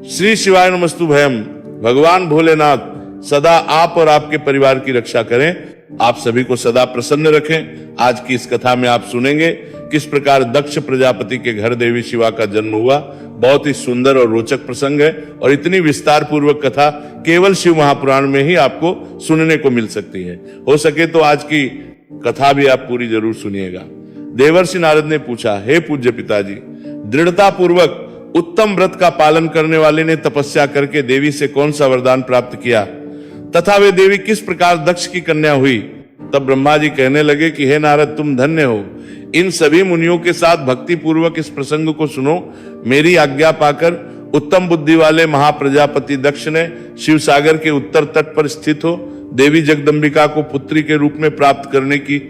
श्री शिवाय नमस्तु भयम। भगवान भोलेनाथ सदा आप और आपके परिवार की रक्षा करें, आप सभी को सदा प्रसन्न रखें। आज की इस कथा में आप सुनेंगे किस प्रकार दक्ष प्रजापति के घर देवी शिवा का जन्म हुआ। बहुत ही सुंदर और रोचक प्रसंग है और इतनी विस्तार पूर्वक कथा केवल शिव महापुराण में ही आपको सुनने को मिल सकती है। हो सके तो आज की कथा भी आप पूरी जरूर सुनिएगा। देवर्षि नारद ने पूछा, हे पूज्य पिताजी, दृढ़ता पूर्वक उत्तम व्रत का पालन करने वाले ने तपस्या करके देवी से कौन सा वरदान प्राप्त किया तथा वे देवी किस प्रकार दक्ष की कन्या हुई। तब ब्रह्मा जी कहने लगे कि हे नारद, तुम धन्य हो। इन सभी मुनियों के साथ भक्ति पूर्वक इस प्रसंग को सुनो। मेरी आज्ञा पाकर उत्तम बुद्धि वाले महाप्रजापति दक्ष ने शिव सागर के उत्तर तट पर स्थित हो देवी जगदम्बिका को पुत्री के रूप में प्राप्त करने की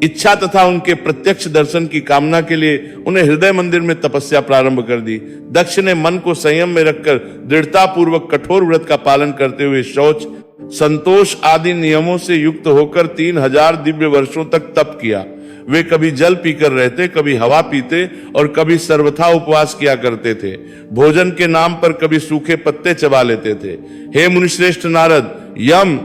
इच्छा तथा उनके प्रत्यक्ष दर्शन की कामना के लिए उन्हें हृदय मंदिर में तपस्या प्रारंभ कर दी। दक्ष ने मन को संयम में रखकर दृढ़ता पूर्वक कठोर व्रत का पालन करते हुए शौच, संतोष आदि नियमों से युक्त होकर 3000 दिव्य वर्षों तक तप किया। वे कभी जल पीकर रहते, कभी हवा पीते और कभी सर्वथा उपवास किया करते थे। भोजन के नाम पर कभी सूखे पत्ते चबा लेते थे। हे मुनिश्रेष्ठ नारद, यम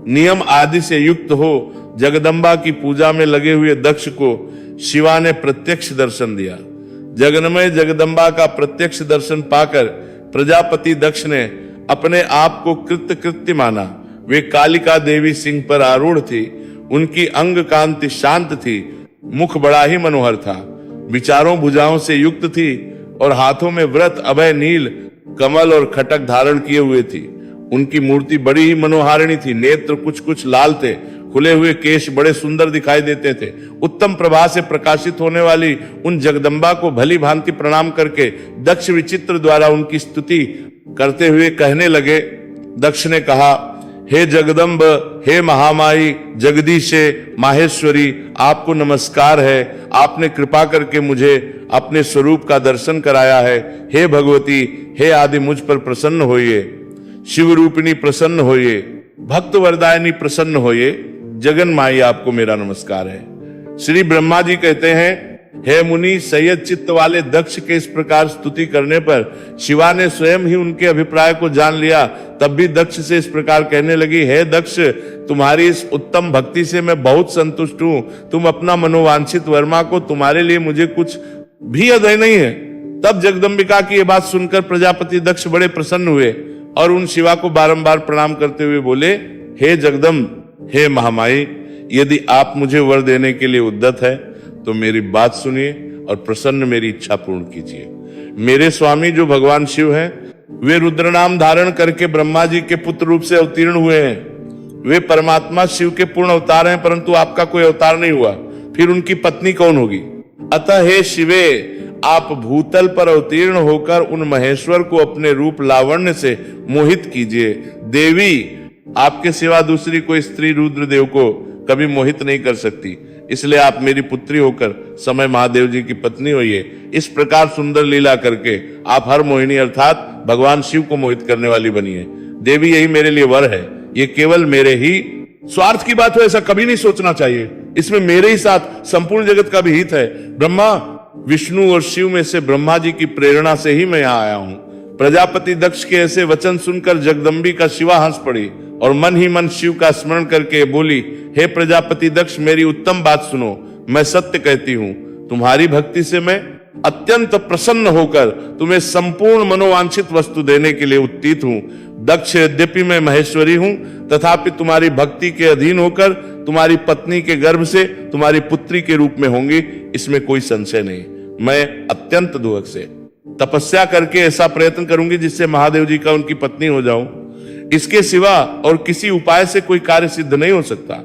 नियम आदि से युक्त हो जगदम्बा की पूजा में लगे हुए दक्ष को शिवा ने प्रत्यक्ष दर्शन दिया। जगन्मय जगदम्बा का प्रत्यक्ष दर्शन पाकर प्रजापति दक्ष ने अपने आप को कृत्य माना। वे कालिका देवी सिंह पर आरूढ़ थी। उनकी अंग कांति शांत थी, मुख बड़ा ही मनोहर था, विचारों भुजाओं से युक्त थी और हाथों में व्रत, अभय, नील कमल और खटक धारण किए हुए थी। उनकी मूर्ति बड़ी ही मनोहारिणी थी। नेत्र कुछ लाल थे, खुले हुए केश बड़े सुंदर दिखाई देते थे। उत्तम प्रभा से प्रकाशित होने वाली उन जगदम्बा को भली भांति प्रणाम करके दक्ष विचित्र द्वारा उनकी स्तुति करते हुए कहने लगे। दक्ष ने कहा, हे जगदम्ब, हे महामाई, जगदीशे, माहेश्वरी, आपको नमस्कार है। आपने कृपा करके मुझे अपने स्वरूप का दर्शन कराया है। हे भगवती, हे आदि, मुझ पर प्रसन्न होइए। शिव रूपिणी प्रसन्न होइए, भक्त वरदायिनी प्रसन्न होइए। जगन माई, आपको मेरा नमस्कार है। श्री ब्रह्मा जी कहते हैं, हे मुनि, संयत चित्त वाले दक्ष के इस प्रकार स्तुति करने पर शिवा ने स्वयं ही उनके अभिप्राय को जान लिया। तब भी दक्ष से इस प्रकार कहने लगी, हे दक्ष, तुम्हारी इस उत्तम भक्ति से मैं बहुत संतुष्ट हूं। तुम अपना मनोवांछित वर मांगो, तुम्हारे लिए मुझे कुछ भी अधय नहीं है। तब जगदम्बिका की यह बात सुनकर प्रजापति दक्ष बड़े प्रसन्न हुए और उन शिवा को बारंबार प्रणाम करते हुए बोले, हे जगदम्ब, हे महामाई, यदि आप मुझे वर देने के लिए उद्यत है तो मेरी बात सुनिए और प्रसन्न मेरी इच्छा पूर्ण कीजिए। मेरे स्वामी जो भगवान शिव हैं, वे रुद्र नाम धारण करके ब्रह्मा जी के पुत्र रूप से अवतीर्ण हुए हैं। वे परमात्मा शिव के पूर्ण अवतार हैं, परंतु आपका कोई अवतार नहीं हुआ। फिर उनकी पत्नी कौन होगी? अतः हे शिवे, आप भूतल पर अवतीर्ण होकर उन महेश्वर को अपने रूप लावण्य से मोहित कीजिए। देवी, आपके सिवा दूसरी कोई स्त्री रुद्रदेव को कभी मोहित नहीं कर सकती, इसलिए आप मेरी पुत्री होकर समय महादेव जी की पत्नी होइए। इस प्रकार सुंदर लीला करके आप हर मोहिनी अर्थात भगवान शिव को मोहित करने वाली बनिए। देवी, यही मेरे लिए वर है। ये केवल मेरे ही स्वार्थ की बात हो ऐसा कभी नहीं सोचना चाहिए। इसमें मेरे ही साथ संपूर्ण जगत का भी हित है। ब्रह्मा, विष्णु और शिव में से ब्रह्मा जी की प्रेरणा से ही मैं यहाँ आया हूँ। प्रजापति दक्ष के ऐसे वचन सुनकर जगदम्बिका शिवा हंस पड़ी और मन ही मन शिव का स्मरण करके बोली, हे प्रजापति दक्ष, मेरी उत्तम बात सुनो। मैं सत्य कहती हूँ, तुम्हारी भक्ति से मैं अत्यंत प्रसन्न होकर तुम्हें संपूर्ण मनोवांछित वस्तु देने के लिए उत्थित हूँ। दक्ष, यद्यपि मैं महेश्वरी हूँ, तथापि तुम्हारी भक्ति के अधीन होकर तुम्हारी पत्नी के गर्भ से तुम्हारी पुत्री के रूप में होंगी, इसमें कोई संशय नहीं। मैं अत्यंत दुख से तपस्या करके ऐसा प्रयत्न करूंगी जिससे महादेव जी का उनकी पत्नी हो जाऊं। इसके सिवा और किसी उपाय से कोई कार्य सिद्ध नहीं हो सकता,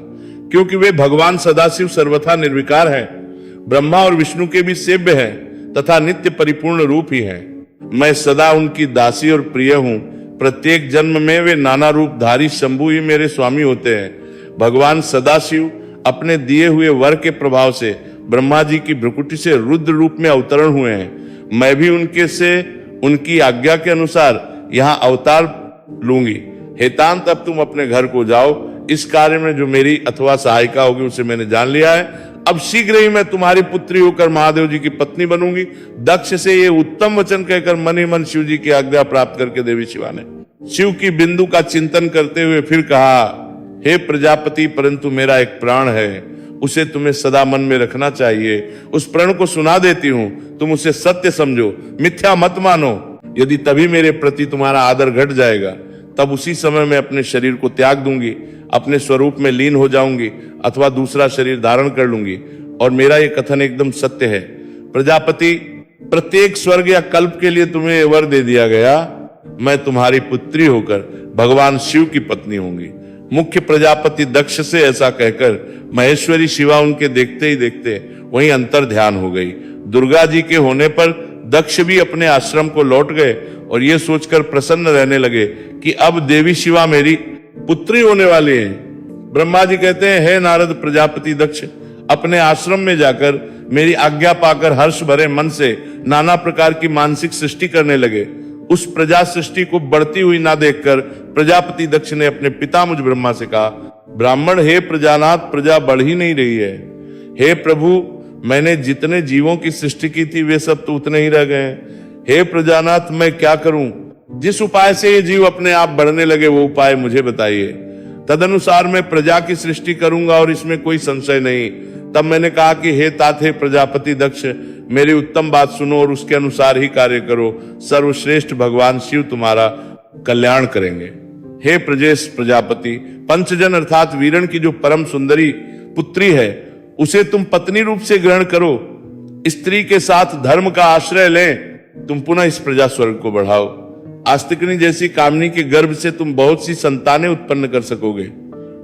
क्योंकि वे भगवान सदाशिव सर्वथा निर्विकार हैं, ब्रह्मा और विष्णु के भी सेव्य हैं तथा नित्य परिपूर्ण रूप ही हैं। मैं सदा उनकी दासी और प्रिय हूं। प्रत्येक जन्म में वे नाना रूपधारी शंभु ही मेरे स्वामी होते हैं। भगवान सदाशिव अपने दिए हुए वर के प्रभाव से ब्रह्मा जी की भ्रुकुटी से रुद्र रूप में अवतरण हुए हैं। मैं भी उनकी आज्ञा के अनुसार यहाँ अवतार लूंगी। हेतांत, अब तुम अपने घर को जाओ। इस कार्य में जो मेरी अथवा सहायिका होगी उसे मैंने जान लिया है। अब शीघ्र ही मैं तुम्हारी पुत्री होकर महादेव जी की पत्नी बनूंगी। दक्ष से ये उत्तम वचन कहकर मन ही मन शिव जी की आज्ञा प्राप्त करके देवी शिवा ने शिव की बिंदु का चिंतन करते हुए फिर कहा, हे प्रजापति, परंतु मेरा एक प्राण है, उसे तुम्हें सदा मन में रखना चाहिए। उस प्रण को सुना देती हूं, तुम उसे सत्य समझो, मिथ्या मत मानो। यदि तभी मेरे प्रति तुम्हारा आदर घट जाएगा, तब उसी समय मैं अपने शरीर को त्याग दूंगी, अपने स्वरूप में लीन हो जाऊंगी अथवा दूसरा शरीर धारण कर लूंगी। और मेरा ये कथन एकदम सत्य है। प्रजापति, प्रत्येक स्वर्ग या कल्प के लिए तुम्हें ये वर दे दिया गया, मैं तुम्हारी पुत्री होकर भगवान शिव की पत्नी होंगी। मुख्य प्रजापति दक्ष से ऐसा कहकर महेश्वरी शिवा उनके देखते ही देखते वहीं अंतर ध्यान हो गई। दुर्गा जी के होने पर दक्ष भी अपने आश्रम को लौट गए और ये सोचकर प्रसन्न रहने लगे कि अब देवी शिवा मेरी पुत्री होने वाली है। ब्रह्मा जी कहते हैं, हे नारद प्रजापति दक्ष, अपने आश्रम में जाकर मेरी आज्ञा पाकर हर्ष भरे मन से नाना प्रकार की मानसिक सृष्टि करने लगे। उस प्रजा सृष्टि को बढ़ती हुई ना देखकर प्रजापति दक्ष ने अपने पिता मुझ ब्रह्मा से कहा, ब्राह्मण, हे प्रजानाथ, प्रजा बढ़ ही नहीं रही है। हे प्रभु, मैंने जितने जीवों की सृष्टि की थी वे सब तो उतने ही रह गए हैं। हे प्रजानाथ, मैं क्या करूं? जिस उपाय से ये जीव अपने आप बढ़ने लगे वो उपाय मुझे बताइए, तदनुसार मैं प्रजा की सृष्टि करूंगा और इसमें कोई संशय नहीं। तब मैंने कहा कि हे तात, हे प्रजापति दक्ष, मेरी उत्तम बात सुनो और उसके अनुसार ही कार्य करो। सर्वश्रेष्ठ भगवान शिव तुम्हारा कल्याण करेंगे। हे प्रजेश प्रजापति, पंचजन अर्थात वीरण की जो परम सुंदरी पुत्री है उसे तुम पत्नी रूप से ग्रहण करो। स्त्री के साथ धर्म का आश्रय लें, तुम पुनः इस प्रजा स्वर्ग को बढ़ाओ। आस्तिकनी जैसी कामनी के गर्भ से तुम बहुत सी संतानें उत्पन्न कर सकोगे।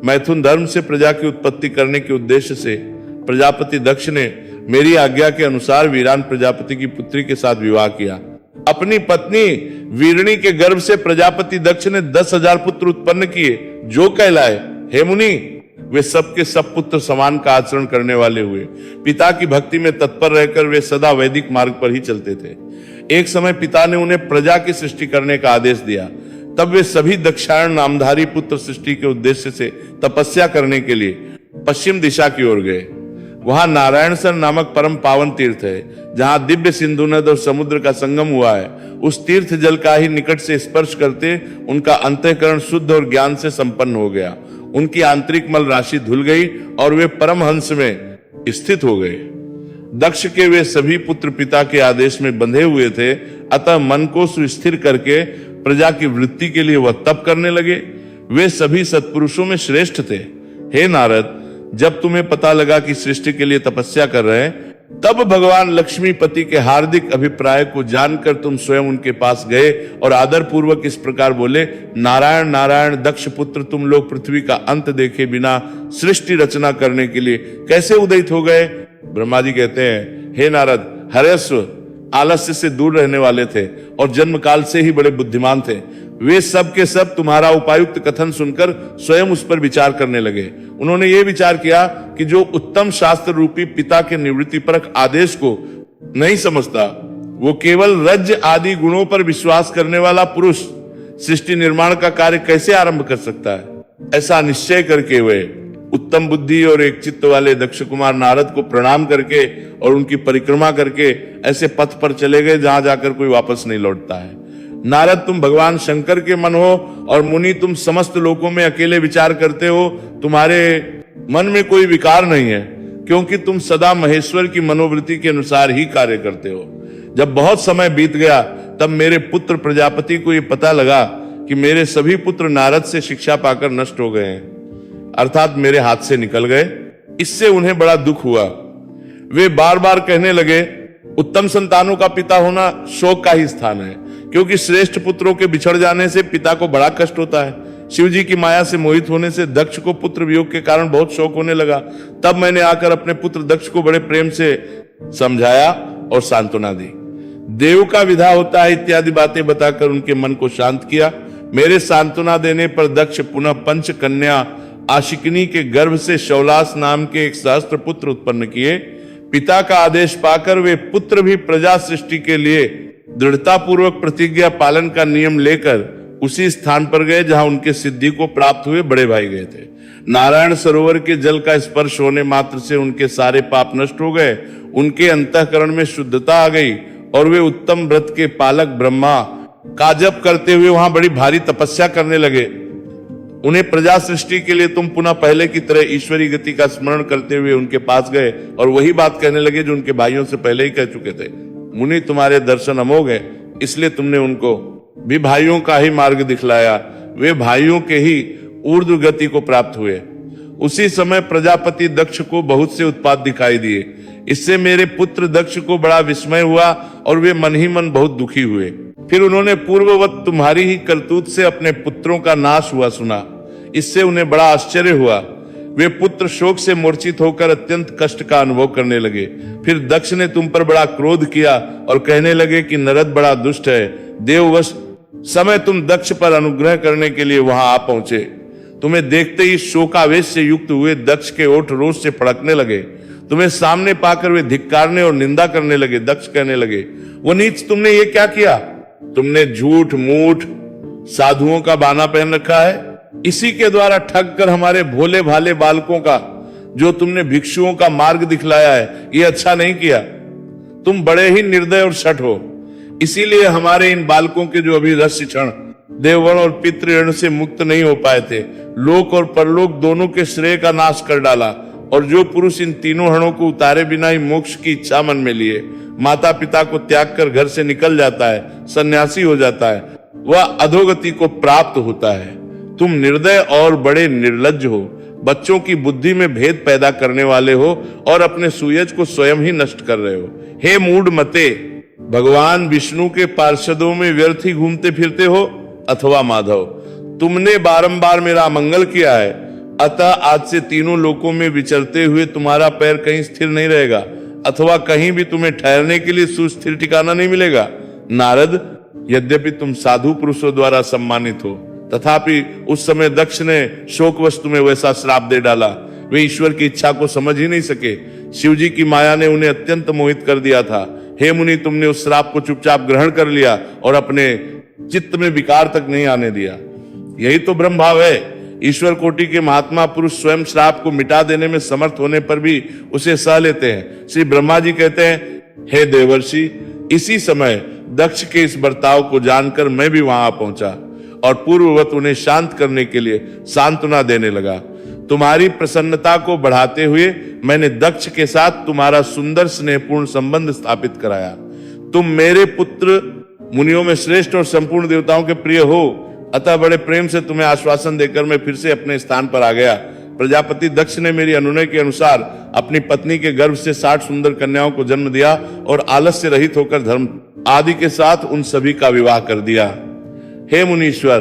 मैथुन धर्म से प्रजा की उत्पत्ति करने के उद्देश्य से प्रजापति दक्ष ने मेरी आज्ञा के अनुसार वीरान प्रजापति की पुत्री के साथ विवाह किया। अपनी पत्नी वीरणी के गर्भ से प्रजापति दक्ष ने 10,000 पुत्र उत्पन्न किए, जो कहलाए। हे मुनि, वे सबके सब पुत्र समान का आचरण करने वाले हुए। पिता की भक्ति में तत्पर रहकर वे सदा वैदिक मार्ग पर ही चलते थे। एक समय पिता ने उन्हें प्रजा की सृष्टि करने का आदेश दिया। तब वे सभी दक्षायण नामधारी पुत्र सृष्टि के उद्देश्य से तपस्या करने के लिए पश्चिम दिशा की ओर गए। वहां नारायणसर नामक परम पावन तीर्थ है, जहां दिव्य सिंधु नद और समुद्र का संगम हुआ है। उस तीर्थ जल का ही निकट से स्पर्श करते उनका अंतःकरण शुद्ध और ज्ञान से संपन्न हो गया। उनकी आंतरिक मल राशि धुल गई और वे परमहंस में स्थित हो गए। दक्ष के वे सभी पुत्र पिता के आदेश में बंधे हुए थे, अतः मन को सुस्थिर करके प्रजा की वृत्ति के लिए वह तप करने लगे। वे सभी सत्पुरुषों में श्रेष्ठ थे। हे नारद, जब तुम्हें पता लगा कि सृष्टि के लिए तपस्या कर रहे हैं, तब भगवान लक्ष्मीपति के हार्दिक अभिप्राय को जानकर तुम स्वयं उनके पास गए और आदर पूर्वक इस प्रकार बोले, नारायण नारायण, दक्ष पुत्र, तुम लोग पृथ्वी का अंत देखे बिना सृष्टि रचना करने के लिए कैसे उदित हो गए? ब्रह्मा जी कहते हैं, हे नारद, हर्यस्व आलस्य से दूर रहने वाले थे और जन्म काल से ही बड़े बुद्धिमान थे। वे सब के सब तुम्हारा उपायुक्त कथन सुनकर स्वयं उस पर विचार करने लगे। उन्होंने ये विचार किया कि जो उत्तम शास्त्र रूपी पिता के निवृत्ति परक आदेश को नहीं समझता, वो केवल रज्ज आदि गुणों पर विश्वास करने वाला पुरुष सृष्टि निर्माण का कार्य कैसे आरंभ कर सकता है। ऐसा निश्चय करके वे उत्तम बुद्धि और एक चित्त वाले दक्ष कुमार नारद को प्रणाम करके और उनकी परिक्रमा करके ऐसे पथ पर चले गए जहां जाकर कोई वापस नहीं लौटता है। नारद, तुम भगवान शंकर के मन हो और मुनि तुम समस्त लोकों में अकेले विचार करते हो। तुम्हारे मन में कोई विकार नहीं है, क्योंकि तुम सदा महेश्वर की मनोवृत्ति के अनुसार ही कार्य करते हो। जब बहुत समय बीत गया, तब मेरे पुत्र प्रजापति को यह पता लगा कि मेरे सभी पुत्र नारद से शिक्षा पाकर नष्ट हो गए हैं, अर्थात मेरे हाथ से निकल गए। इससे उन्हें बड़ा दुख हुआ। वे बार बार कहने लगे, उत्तम संतानों का पिता होना शोक का ही स्थान है, क्योंकि श्रेष्ठ पुत्रों के बिछड़ जाने से पिता को बड़ा कष्ट होता है। शिव जी की माया से मोहित होने से दक्ष को पुत्र वियोग के कारण बहुत शोक होने लगा। तब मैंने आकर अपने पुत्र दक्ष को बड़े प्रेम से समझाया और सांत्वना दी। देव का विधा होता है इत्यादि बातें बताकर उनके मन को शांत किया। मेरे सांत्वना देने पर दक्ष पुनः पंच कन्या आशिकनी के गर्भ से शौलास नाम के एक सहस्त्र पुत्र उत्पन्न किए। पिता का आदेश पाकर वे पुत्र भी प्रजा सृष्टि के लिए दृढ़ता पूर्वक प्रतिज्ञा पालन का नियम लेकर उसी स्थान पर गए जहां उनके सिद्धि को प्राप्त हुए बड़े भाई गए थे। नारायण सरोवर के जल का स्पर्श होने मात्र से उनके सारे पाप नष्ट हो गए, उनके अंतःकरण में शुद्धता आ गई और वे उत्तम व्रत के पालक ब्रह्मा का जप करते हुए वहां बड़ी भारी तपस्या करने लगे। उन्हें प्रजा सृष्टि के लिए तुम पुनः पहले की तरह ईश्वरी गति का स्मरण करते हुए उनके पास गए और वही बात कहने लगे जो उनके भाइयों से पहले ही कह चुके थे। मुनि, तुम्हारे दर्शन अमोघ है, इसलिए तुमने उनको भी भाइयों का ही मार्ग दिखलाया। वे भाइयों के ही ऊर्ध्व गति को प्राप्त हुए। उसी समय प्रजापति दक्ष को बहुत से उत्पात दिखाई दिए। इससे मेरे पुत्र दक्ष को बड़ा विस्मय हुआ और वे मन ही मन बहुत दुखी हुए। फिर उन्होंने पूर्ववत तुम्हारी ही करतूत से अपने पुत्रों का नाश हुआ सुना। इससे उन्हें बड़ा आश्चर्य हुआ। वे पुत्र शोक से मूर्छित होकर अत्यंत कष्ट का अनुभव करने लगे। फिर दक्ष ने तुम पर बड़ा क्रोध किया और कहने लगे कि नरद बड़ा दुष्ट है। देववश समय तुम दक्ष पर अनुग्रह करने के लिए वहां आ पहुंचे। तुम्हें देखते ही शोकावेश से युक्त हुए दक्ष के ओठ रोष से फड़कने लगे। तुम्हें सामने पाकर वे धिक्कारने और निंदा करने लगे। दक्ष कहने लगे, वो नीच, तुमने ये क्या किया? तुमने झूठ मूठ साधुओं का बाना पहन रखा है। इसी के द्वारा ठग कर हमारे भोले भाले बालकों का जो तुमने भिक्षुओं का मार्ग दिखलाया है, ये अच्छा नहीं किया। तुम बड़े ही निर्दय और शठ हो। इसीलिए हमारे इन बालकों के जो अभी रस क्षण देवगण और पितृण से मुक्त नहीं हो पाए थे, लोक और परलोक दोनों के श्रेय का नाश कर डाला। और जो पुरुष इन तीनों हरणों को उतारे बिना ही मोक्ष की इच्छा मन में लिए माता पिता को त्याग कर घर से निकल जाता है, सन्यासी हो जाता है, वह अधोगति को प्राप्त होता है। तुम निर्दय और बड़े निर्लज्ज हो, बच्चों की बुद्धि में भेद पैदा करने वाले हो और अपने सूयज को स्वयं ही नष्ट कर रहे हो। हे मूढ़ मते, भगवान विष्णु के पार्षदों में व्यर्थ ही घूमते फिरते हो अथवा माधव, तुमने बारंबार मेरा अमंगल किया है, अतः आज से तीनों लोकों में विचरते हुए तुम्हारा पैर कहीं स्थिर नहीं रहेगा अथवा कहीं भी तुम्हें ठहरने के लिए सुस्थिर ठिकाना नहीं मिलेगा। नारद, यद्यपि तुम साधु पुरुषों द्वारा सम्मानित हो, तथापि उस समय दक्ष ने शोकवश तुम्हें वैसा श्राप दे डाला। वे ईश्वर की इच्छा को समझ ही नहीं सके। शिव जी की माया ने उन्हें अत्यंत मोहित कर दिया था। हे मुनि, तुमने उस श्राप को चुपचाप ग्रहण कर लिया और अपने चित्त में विकार तक नहीं आने दिया। यही तो ब्रह्म भाव है। ईश्वर कोटि के महात्मा पुरुष स्वयं श्राप को मिटा देने में समर्थ होने पर भी उसे सह लेते हैं। श्री ब्रह्मा जी कहते हैं, हे देवर्षि, इसी समय दक्ष के इस बर्ताव को जानकर मैं भी वहां पहुंचा और पूर्ववत उन्हें शांत करने के लिए सांत्वना देने लगा। तुम्हारी प्रसन्नता को बढ़ाते हुए मैंने दक्ष के साथ तुम्हारा सुंदर स्नेहपूर्ण संबंध स्थापित कराया। तुम मेरे पुत्र मुनियों में श्रेष्ठ और संपूर्ण देवताओं के प्रिय हो, अतः बड़े प्रेम से तुम्हें आश्वासन देकर मैं फिर से अपने स्थान पर आ गया। प्रजापति दक्ष ने मेरी अनुनय के अनुसार अपनी पत्नी के गर्भ से 60 सुंदर कन्याओं को जन्म दिया और आलस्य रहित होकर धर्म आदि के साथ उन सभी का विवाह कर दिया। हे मुनीश्वर,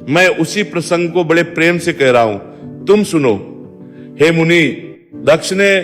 मैं उसी प्रसंग को बड़े प्रेम से कह रहा हूं, तुम सुनो। हे मुनि, दक्ष ने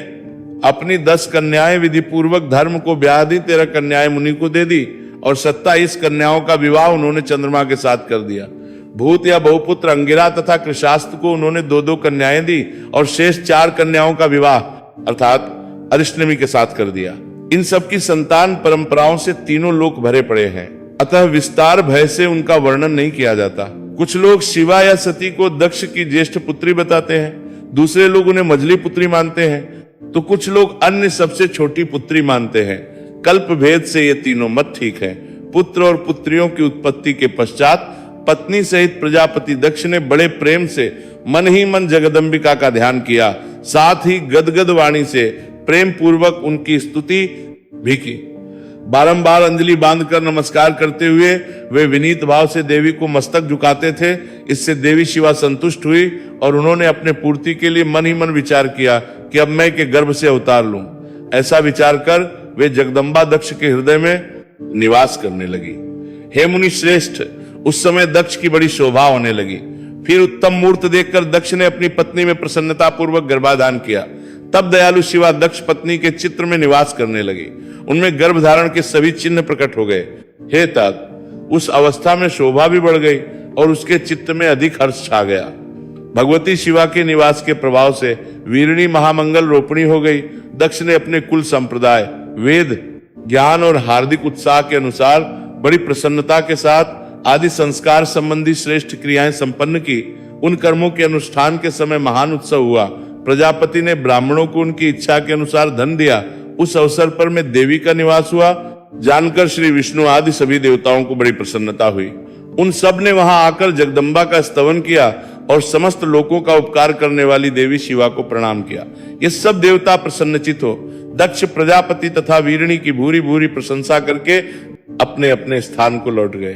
अपनी 10 कन्याएं विधि पूर्वक धर्म को ब्याह दी, 13 कन्याएं मुनि को दे दी और 27 कन्याओं का विवाह उन्होंने चंद्रमा के साथ कर दिया। भूत या बहुपुत्र अंगिरा तथा कृशास्त्र को उन्होंने 2-2 कन्याएं दी और शेष 4 कन्याओं का विवाह अर्थात अरिष्टनेमी के साथ कर दिया। इन सब की संतान परंपराओं से तीनों लोक भरे पड़े हैं, अतः विस्तार भय से उनका वर्णन नहीं किया जाता। कुछ लोग शिवा या सती को दक्ष की ज्येष्ठ पुत्री बताते हैं, दूसरे लोग उन्हें मझली पुत्री मानते हैं, तो कुछ लोग अन्य सबसे छोटी पुत्री मानते हैं। कल्प भेद से ये तीनों मत ठीक है। पुत्र और पुत्रियों की उत्पत्ति के पश्चात पत्नी सहित प्रजापति दक्ष ने बड़े प्रेम से मन ही मन जगदम्बिका का ध्यान किया, साथ ही गदगद वाणी से प्रेम पूर्वक उनकी स्तुति भी की। बारंबार अंजलि बांधकर नमस्कार करते हुए वे विनीत भाव से देवी को मस्तक झुकाते थे। इससे देवी शिवा संतुष्ट हुई और उन्होंने अपने पूर्ति के लिए मन ही मन विचार किया कि अब मैं के गर्भ से अवतार लूं। ऐसा विचार कर वे जगदम्बा दक्ष के हृदय में निवास करने लगी। हे मुनि श्रेष्ठ, उस समय दक्ष की बड़ी शोभा होने लगी। फिर उत्तम मूर्त देखकर दक्ष ने अपनी पत्नी में प्रसन्नता पूर्वक गर्भाधान किया। तब दयालु शिवा दक्ष पत्नी के चित्र में निवास करने लगी। उनमें गर्भ धारण के सभी चिन्ह प्रकट हो गए। हे तात, उस अवस्था में शोभा भी बढ़ गई और उसके चित्त में अधिक हर्ष छा गया। भगवती शिवा के निवास के प्रभाव से वीरणी महामंगल रोपणी हो गई। दक्ष ने अपने कुल संप्रदाय, वेद ज्ञान और हार्दिक उत्साह के अनुसार बड़ी प्रसन्नता के साथ आदि संस्कार संबंधी श्रेष्ठ क्रियाएं संपन्न की। उन कर्मों के अनुष्ठान के समय महान उत्सव हुआ। प्रजापति ने ब्राह्मणों को उनकी इच्छा के अनुसार धन दिया। उस अवसर पर में देवी का निवास हुआ। जानकर श्री विष्णु आदि सभी देवताओं को बड़ी प्रसन्नता हुई। उन सब ने वहां आकर जगदम्बा का स्तवन किया और समस्त लोकों का उपकार करने वाली देवी शिवा को प्रणाम किया। ये सब देवता प्रसन्नचित हो दक्ष प्रजापति तथा वीरणी की भूरी भूरी प्रशंसा करके अपने अपने स्थान को लौट गए।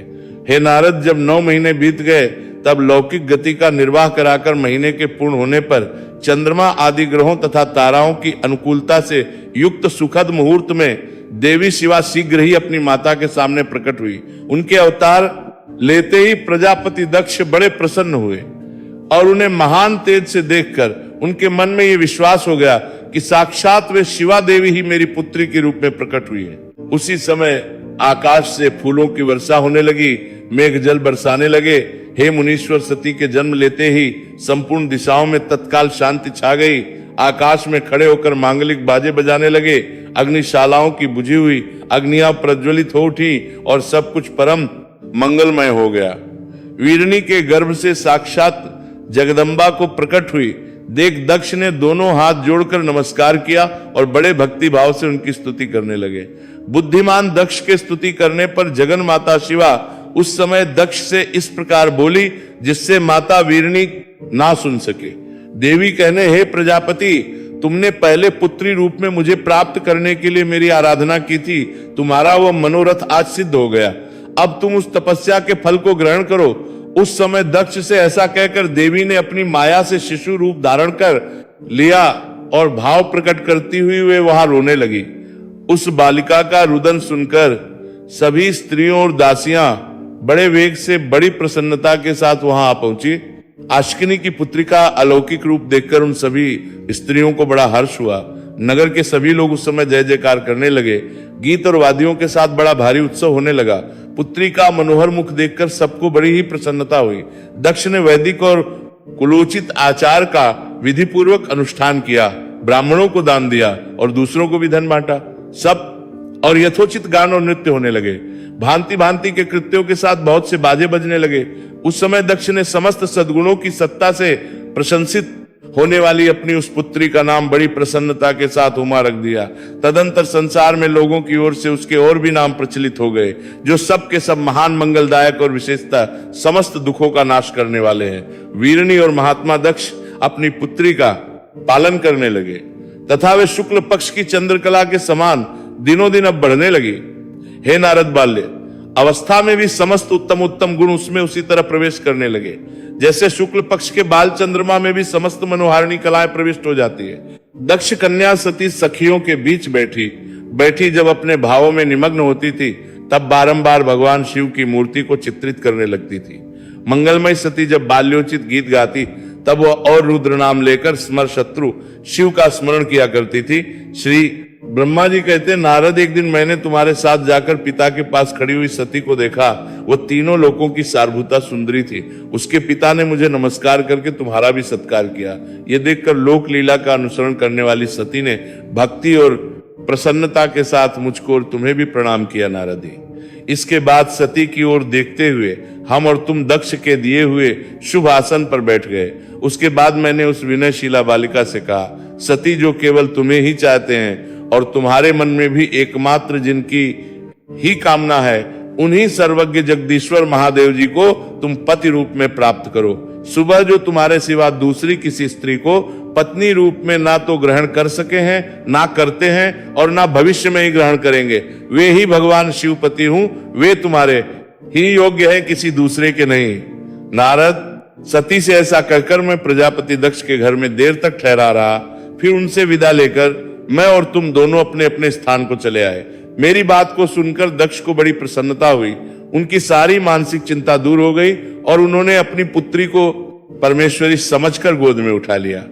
हे नारद, जब 9 महीने बीत गए तब लौकिक गति का निर्वाह कराकर महीने के पूर्ण होने पर चंद्रमा आदि ग्रहों तथा ताराओं की अनुकूलता से युक्त सुखद मुहूर्त में देवी शिवा शीघ्र ही अपनी माता के सामने प्रकट हुई। उनके अवतार लेते ही प्रजापति दक्ष बड़े प्रसन्न हुए और उन्हें महान तेज से देखकर उनके मन में यह विश्वास हो गया कि साक्षात वे शिवा देवी ही मेरी पुत्री के रूप में प्रकट हुई है। उसी समय आकाश से फूलों की वर्षा होने लगी, मेघ जल बरसाने लगे। हे मुनीश्वर, सती के जन्म लेते ही संपूर्ण दिशाओं में तत्काल शांति छा गई। आकाश में खड़े होकर मांगलिक बाजे बजाने लगे। अग्निशालाओं की बुझी हुई अग्नियां प्रज्वलित हो उठी और सब कुछ परम मंगलमय हो गया। वीरणी के गर्भ से साक्षात जगदम्बा को प्रकट हुई देख दक्ष ने दोनों हाथ जोड़कर नमस्कार किया और बड़े भक्ति भाव से उनकी स्तुति करने लगे। बुद्धिमान दक्ष के स्तुति करने पर जगन माता शिवा उस समय दक्ष से इस प्रकार बोली जिससे माता वीरणी ना सुन सके। देवी कहने, हे प्रजापति, तुमने पहले पुत्री रूप में मुझे प्राप्त करने के लिए मेरी आराधना की थी। तुम्हारा वह मनोरथ आज सिद्ध हो गया। अब तुम उस तपस्या के फल को ग्रहण करो। उस समय दक्ष से ऐसा कहकर देवी ने अपनी माया से शिशु रूप धारण कर लिया और भाव प्रकट करती हुई वे वहां रोने लगी। उस बालिका का रुदन सुनकर सभी स्त्रियों और दासियां बड़े वेग से बड़ी प्रसन्नता के साथ वहां आ पहुंची। आश्किनी की पुत्री का अलौकिक रूप देखकर उन सभी स्त्रियों को बड़ा हर्ष हुआ। नगर के सभी लोग उस समय जय जयकार करने लगे। गीत और वाद्यों के साथ बड़ा भारी उत्सव होने लगा। पुत्री का मनोहर मुख देखकर सबको बड़ी ही प्रसन्नता हुई। दक्ष ने वैदिक और कुलोचित आचार का विधि पूर्वक अनुष्ठान किया, ब्राह्मणों को दान दिया और दूसरों को भी धन बांटा। सब और यथोचित गान और नृत्य होने लगे। भांति भांति के कृत्यों के साथ बहुत से बाजे बजने लगे। उस समय दक्ष ने समस्त सद्गुणों की सत्ता से प्रशंसित होने वाली अपनी उस पुत्री का नाम बड़ी प्रसन्नता के साथ उमा रख दिया। तदंतर संसार में लोगों की ओर से उसके और भी नाम प्रचलित हो गए, जो सब के सब महान मंगलदायक और विशेषता समस्त दुखों का नाश करने वाले हैं। वीरणी और महात्मा दक्ष अपनी पुत्री का पालन करने लगे तथा वे शुक्ल पक्ष की चंद्रकला के समान दिनों दिन अब बढ़ने लगी। हे नारद बाल्य, अवस्था में भी समस्त उत्तम उत्तम गुण उसमें उसी तरह प्रवेश करने लगे जैसे शुक्ल पक्ष के बाल चंद्रमा में भी समस्त मनोहारिणी कलाएं प्रविष्ट हो जाती है। दक्ष कन्या सती सखियों के बीच बैठी जब अपने भावों में निमग्न होती थी तब बारंबार भगवान शिव की मूर्ति को चित्रित करने लगती थी। मंगलमय सती जब बाल्योचित गीत गाती तब वह और रुद्र नाम लेकर स्मर शत्रु शिव का स्मरण किया करती थी। श्री ब्रह्मा जी कहते, नारद, एक दिन मैंने तुम्हारे साथ जाकर पिता के पास खड़ी हुई सती को देखा। वो तीनों लोकों की सारभूता सुंदरी थी। उसके पिता ने मुझे नमस्कार करके तुम्हारा भी सत्कार किया। ये देखकर लोक लीला का अनुसरण करने वाली सती ने भक्ति और प्रसन्नता के साथ मुझको और तुम्हें भी प्रणाम किया। नारद जी, इसके बाद सती की ओर देखते हुए हम और तुम दक्ष के दिए हुए शुभ आसन पर बैठ गए। उसके बाद मैंने उस विनयशीला बालिका से कहा, सती, जो केवल तुम्हें ही चाहते हैं और तुम्हारे मन में भी एकमात्र जिनकी ही कामना है, उन्हीं सर्वज्ञ जगदीश्वर महादेव जी को तुम पति रूप में प्राप्त करो। सुबह जो तुम्हारे सिवा दूसरी किसी स्त्री को पत्नी रूप में ना तो ग्रहण कर सके हैं, ना करते हैं और ना भविष्य में ही ग्रहण करेंगे, वे ही भगवान शिवपति हूं। वे तुम्हारे ही योग्य है, किसी दूसरे के नहीं। नारद, सती से ऐसा कहकर मैं प्रजापति दक्ष के घर में देर तक ठहरा रहा। फिर उनसे विदा लेकर मैं और तुम दोनों अपने अपने स्थान को चले आए। मेरी बात को सुनकर दक्ष को बड़ी प्रसन्नता हुई। उनकी सारी मानसिक चिंता दूर हो गई और उन्होंने अपनी पुत्री को परमेश्वरी समझकर गोद में उठा लिया।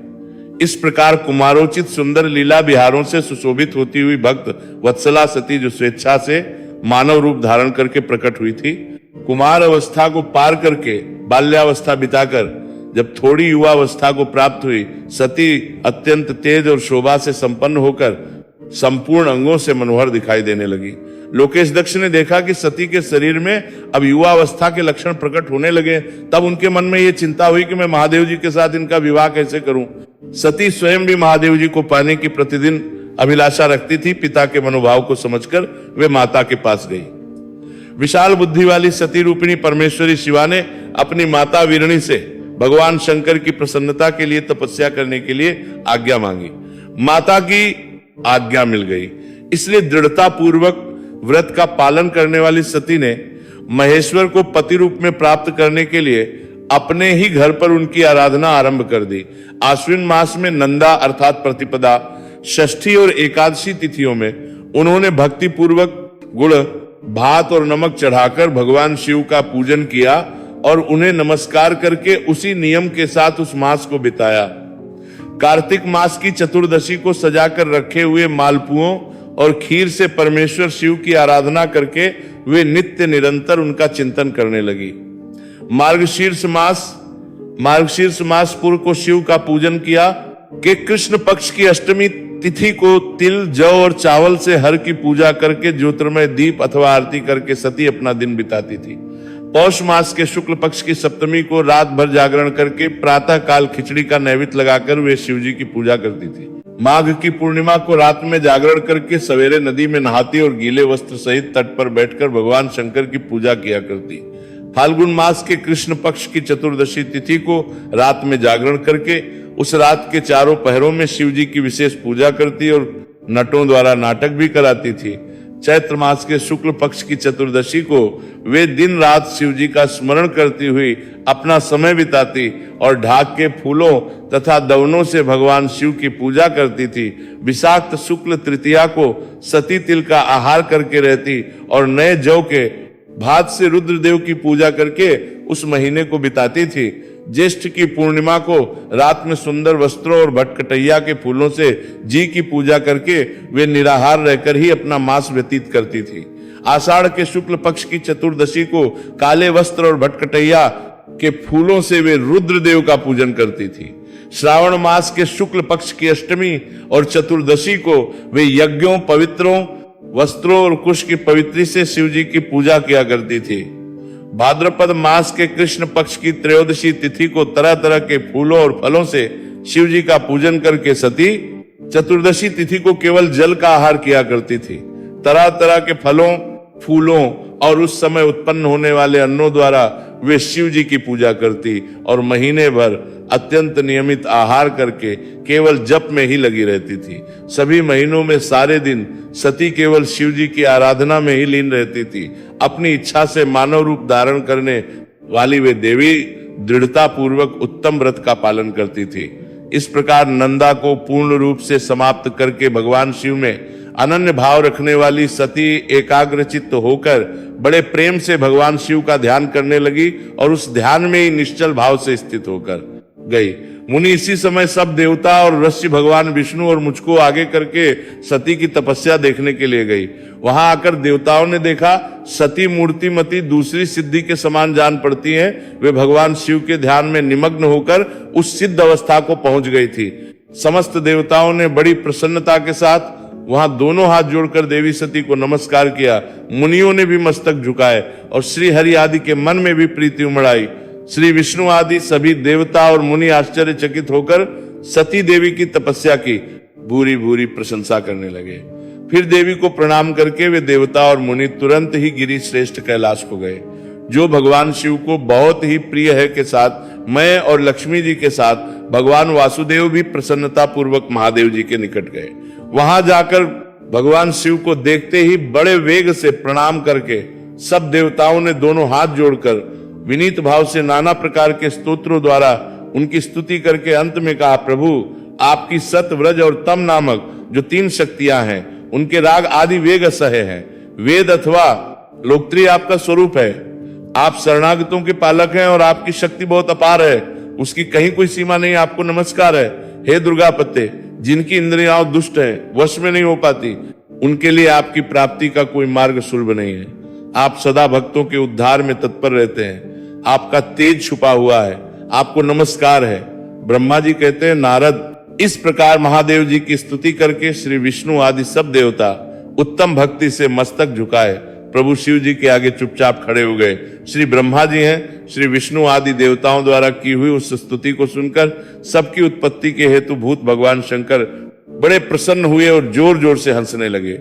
इस प्रकार कुमारोचित सुंदर लीला विहारों से सुशोभित होती हुई भक्त वत्सला सती, जो स्वेच्छा से मानव रूप धारण करके प्रकट हुई थी, कुमार अवस्था को पार करके बाल्यावस्था बिताकर जब थोड़ी युवावस्था को प्राप्त हुई, सती अत्यंत तेज और शोभा से संपन्न होकर संपूर्ण अंगों से मनोहर दिखाई देने लगी। लोकेश दक्ष ने देखा कि सती के शरीर में अब युवावस्था के लक्षण प्रकट होने लगे। तब उनके मन में यह चिंता हुई कि मैं महादेव जी के साथ इनका विवाह कैसे करूं। सती स्वयं भी महादेव जी को पाने की प्रतिदिन अभिलाषा रखती थी। पिता के मनोभाव को समझकर वे माता के पास गई। विशाल बुद्धि वाली सती रूपिणी परमेश्वरी शिवा ने अपनी माता वीरणी से भगवान शंकर की प्रसन्नता के लिए तपस्या करने के लिए आज्ञा मांगी। माता की आज्ञा मिल गई, इसलिए दृढ़ता पूर्वक व्रत का पालन करने वाली सती ने महेश्वर को पति रूप में प्राप्त करने के लिए अपने ही घर पर उनकी आराधना आरंभ कर दी। आश्विन मास में नंदा अर्थात प्रतिपदा, षष्ठी और एकादशी तिथियों में उन्होंने भक्ति पूर्वक गुड़, भात और नमक चढ़ाकर भगवान शिव का पूजन किया और उन्हें नमस्कार करके उसी नियम के साथ उस मास को बिताया। कार्तिक मास की चतुर्दशी को सजाकर रखे हुए मालपुओं और खीर से परमेश्वर शिव की आराधना करके वे नित्य निरंतर उनका चिंतन करने लगी। मार्गशीर्ष मास पूर्व को शिव का पूजन किया कि कृष्ण पक्ष की अष्टमी तिथि को तिल, जौ और चावल से हर की पूजा करके ज्योतिर्मय दीप अथवा आरती करके सती अपना दिन बिताती थी। पौष मास के शुक्ल पक्ष की सप्तमी को रात भर जागरण करके प्रातः काल खिचड़ी का नैवेद्य लगाकर वे शिव जी की पूजा करती थी। माघ की पूर्णिमा को रात में जागरण करके सवेरे नदी में नहाती और गीले वस्त्र सहित तट पर बैठकर भगवान शंकर की पूजा किया करती। फाल्गुन मास के कृष्ण पक्ष की चतुर्दशी तिथि को रात में जागरण करके उस रात के चारों पहरों में शिव जी की विशेष पूजा करती और नटों द्वारा नाटक भी कराती थी। चैत्र मास के शुक्ल पक्ष की चतुर्दशी को वे दिन रात शिव जी का स्मरण करती हुई अपना समय बिताती और ढाक के फूलों तथा दवनों से भगवान शिव की पूजा करती थी। विषाक्त शुक्ल तृतीया को सती तिल का आहार करके रहती और नए जौ के भात से रुद्रदेव की पूजा करके उस महीने को बिताती थी। ज्येष्ठ की पूर्णिमा को रात में सुंदर वस्त्रों और भटकटैया के फूलों से जी की पूजा करके वे निराहार रहकर ही अपना मास व्यतीत करती थी। आषाढ़ के शुक्ल पक्ष की चतुर्दशी को काले वस्त्र और भटकटैया के फूलों से वे रुद्रदेव का पूजन करती थी। श्रावण मास के शुक्ल पक्ष की अष्टमी और चतुर्दशी को वे यज्ञों, पवित्रों वस्त्रों और कुश की पवित्री से शिव जी की पूजा किया करती थी। भाद्रपद मास के कृष्ण पक्ष की त्रयोदशी तिथि को तरह तरह के फूलों और फलों से शिव जी का पूजन करके सती चतुर्दशी तिथि को केवल जल का आहार किया करती थी। तरह तरह के फलों, फूलों और उस समय उत्पन्न होने वाले अन्नों द्वारा वे शिव जी की पूजा करती और महीने भर अत्यंत नियमित आहार करके केवल जप में ही लगी रहती थी। सभी महीनों में सारे दिन सती केवल शिव जी की आराधना में ही लीन रहती थी। अपनी इच्छा से मानव रूप धारण करने वाली वे देवी दृढ़ता पूर्वक उत्तम व्रत का पालन करती थी। इस प्रकार नंदा को पूर्ण रूप से समाप्त करके भगवान शिव में अनन्य भाव रखने वाली सती एकाग्रचित्त होकर बड़े प्रेम से भगवान शिव का ध्यान करने लगी और उस ध्यान में ही निश्चल भाव से स्थित होकर गई। मुनि इसी समय सब देवता और ऋषि भगवान विष्णु और मुझको आगे करके सती की तपस्या देखने के लिए गई। वहां आकर देवताओं ने देखा सती मूर्तिमती दूसरी सिद्धि के समान जान पड़ती हैं। वे भगवान शिव के ध्यान में निमग्न होकर उस सिद्ध अवस्था को पहुंच गई थी। समस्त देवताओं ने बड़ी प्रसन्नता के साथ वहां दोनों हाथ जोड़कर देवी सती को नमस्कार किया। मुनियों ने भी मस्तक झुकाए और श्री हरि आदि के मन में भी प्रीति उमड़ाई। श्री विष्णु आदि सभी देवता और मुनि आश्चर्यचकित होकर सती देवी की तपस्या की भूरी भूरी प्रशंसा करने लगे। फिर देवी को प्रणाम करके वे देवता और मुनि तुरंत ही गिरि श्रेष्ठ कैलाश को गए, जो भगवान शिव को बहुत ही प्रिय है के साथ मैं और लक्ष्मी जी के साथ भगवान वासुदेव भी प्रसन्नता पूर्वक महादेव जी के निकट गए। वहां जाकर भगवान शिव को देखते ही बड़े वेग से प्रणाम करके सब देवताओं ने दोनों हाथ जोड़कर विनीत भाव से नाना प्रकार के स्तोत्रों द्वारा उनकी स्तुति करके अंत में कहा, प्रभु आपकी सत, व्रज और तम नामक जो 3 शक्तियां हैं उनके राग आदि वेग असह्य हैं। वेद अथवा लोकप्रिय आपका स्वरूप है। आप शरणागतों के पालक हैं और आपकी शक्ति बहुत अपार है, उसकी कहीं कोई सीमा नहीं। आपको नमस्कार है। हे दुर्गा पत्ते, जिनकी इंद्रियां दुष्ट है, वश में नहीं हो पाती, उनके लिए आपकी प्राप्ति का कोई मार्ग सुलभ नहीं है। आप सदा भक्तों के उद्धार में तत्पर रहते हैं। आपका तेज छुपा हुआ है। आपको नमस्कार है। ब्रह्मा जी कहते हैं, नारद इस प्रकार महादेव जी की स्तुति करके श्री विष्णु आदि सब देवता उत्तम भक्ति से मस्तक झुकाए प्रभु शिव जी के आगे चुपचाप खड़े हो गए। श्री ब्रह्मा जी हैं, श्री विष्णु आदि देवताओं द्वारा की हुई उस स्तुति को सुनकर सबकी उत्पत्ति के हेतु भूत भगवान शंकर बड़े प्रसन्न हुए और जोर जोर से हंसने लगे।